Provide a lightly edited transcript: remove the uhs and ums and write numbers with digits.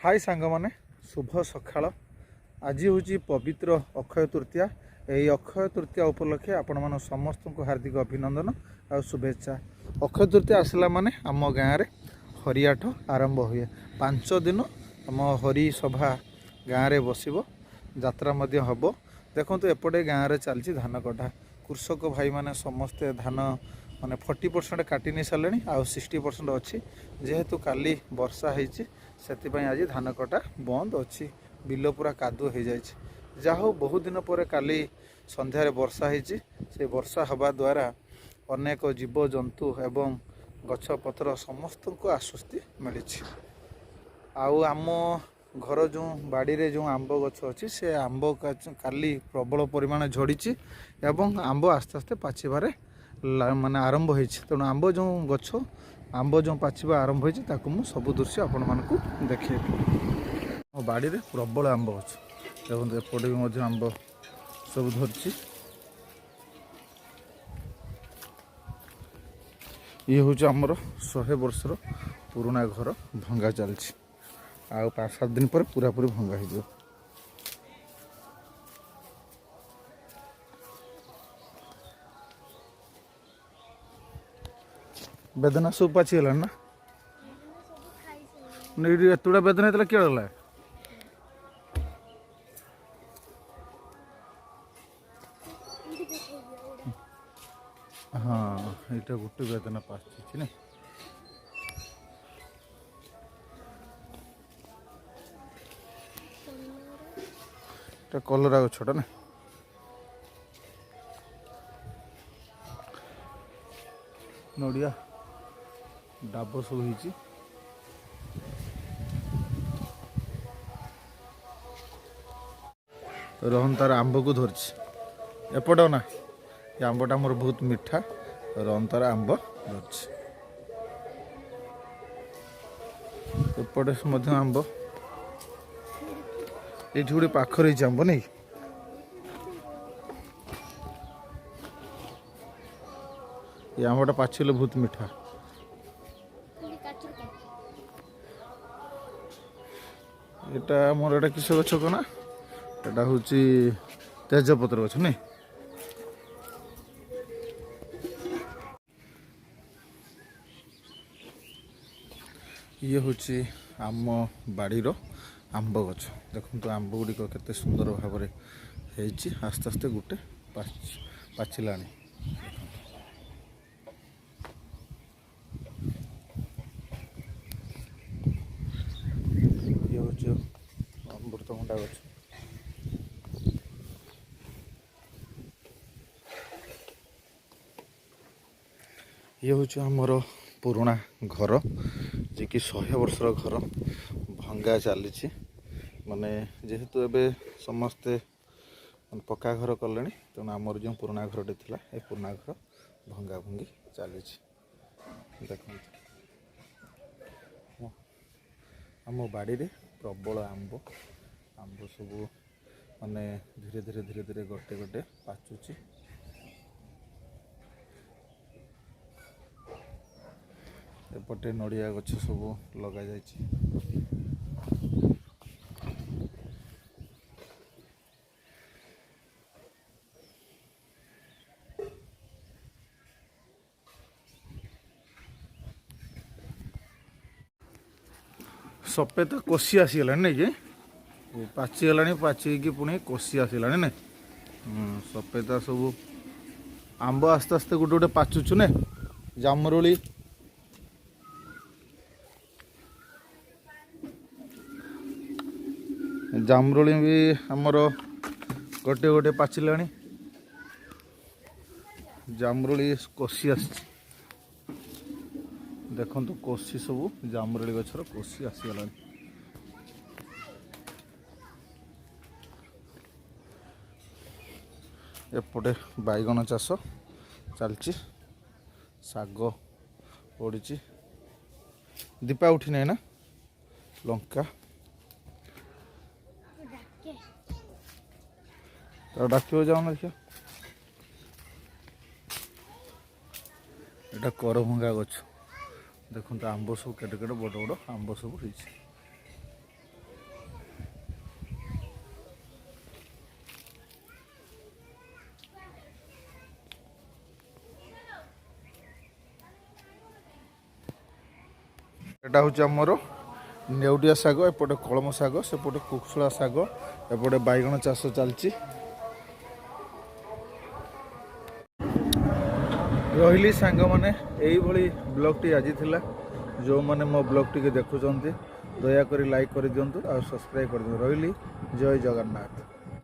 हाय सांग माने शुभ सकाळ। आज हूँ पवित्र अक्षय तृतीया। यही अक्षय तृतीया उपलक्षे आपण मान समस्त को हार्दिक अभिनंदन और शुभेच्छा। अक्षय तृतीया आसला माने आम गाँव में हरिआठ आरंभ हुए। 5 दिन आम हरि सभा गाँव में बसब, यात्रा मध्य हब। देखो एपटे गाँव में चलती धान कटा। कृषक भाई माने समस्ते धान माने 40% काटि नहीं सारे आ 60% अच्छी। जेहेतु काली वर्षा होती से आज धान कटा बंद अच्छी। बिल पूरा कादुଅ हो जाए। जाहो बहुत दिन पर काली संध्यारे वर्षा होती। से वर्षा हवा द्वारा अनेक जीव जंतु एवं गछ पत्र समस्त को आश्वस्ति मिली। आम घर जो बाड़ी रे जो आंब गछ अच्छी से आंब काली प्रबल परिमाण झड़ी एवं आंब आस्ते आस्ते पाचिबार माने आरंभ हो। तेणु आंब जो गछ आंब जो पाचिबा आरंभ हो सब दृश्य आपण मानकु देखे। मो बाड़ी रे प्रबल आंब गछ देखो एपटे भी आंब सब धरछि। ये हूँ आमर 100 वर्षर पुराना घर भंगा चलछि। आ 5-7 दिन पर पूरा पूरी भंगा हो। बेदना सब पाची गला ना एतुड़ा बेदना होता किए गला। हाँ यहाँ गोटे बेदना पाची ना। कलरा गछटा ना। नड़िया डाब सब हो। रोहन तार आंब को धरछि एपट ना। ये आंबटा मोर बहुत मीठा। रोहन तार आंब धरछि एपटे आंब ये गोटे पाखर आंब नहीं। ये आंबटा पाचिले बहुत मीठा। एटा मोर एटा किस गछ को ना एटा हूँ तेजपत्र गछ नहीं। ये हूँ आम बाड़ीर आंब गछ। देखो आंब गुड़िक केते सुंदर भाव में आस्ते आस्ते गोटे पाचिला। ये हूँ अमृतभंडा गछ। ये हूँ आमर पुराना घर जे कि 100 वर्षर घर भंगा चली। माने जेहेतु एबे समस्ते पक्का घर कले तेणु आमर जो पुराना घरटे थिला ए पुराना घर भंगा भंगी चली। देख आम बाड़ी रे प्रबल आंब आंब सब माने धीरे धीरे धीरे धीरे गोटे गोटे पाचुची। एपटे नड़िया गछ सब लगा जाइछि। सपेता कोसी आसीगला नहीं कि पाचिगला पाचिकी पुणी कोसी आसला ना। सपेता सब आंब आस्ते आस्ते गोटे गोटे पाचुचु ने। जामुरुली जामुरुली भी आमर गोटे गोटे पाचिला। जामुरुली कोसी आस देखो कोसी सब जामुरुली गछर कोसी आसीगला। एपटे बैगन चाष चलछि। शाग पड़ी दीपा उठी नहीं ना। लंका डाक जाऊन देखिए। यहाँ करभंगा गछ देखो आंब सब केटे केटे बड़ बड़ आंब सब। एटा हूँ आमर नेउटिया शाग एपटे कलम शाग सेपटे कुशुला शाग एपटे बैगण चाष चलती रही सांग मैंने यही ब्लॉग टी आज थिला जो मैंने मो ब्लॉग टी देखुं दयाकोरी लाइक कर दिंतु और सब्सक्राइब कर दिंतु रही जय जगन्नाथ।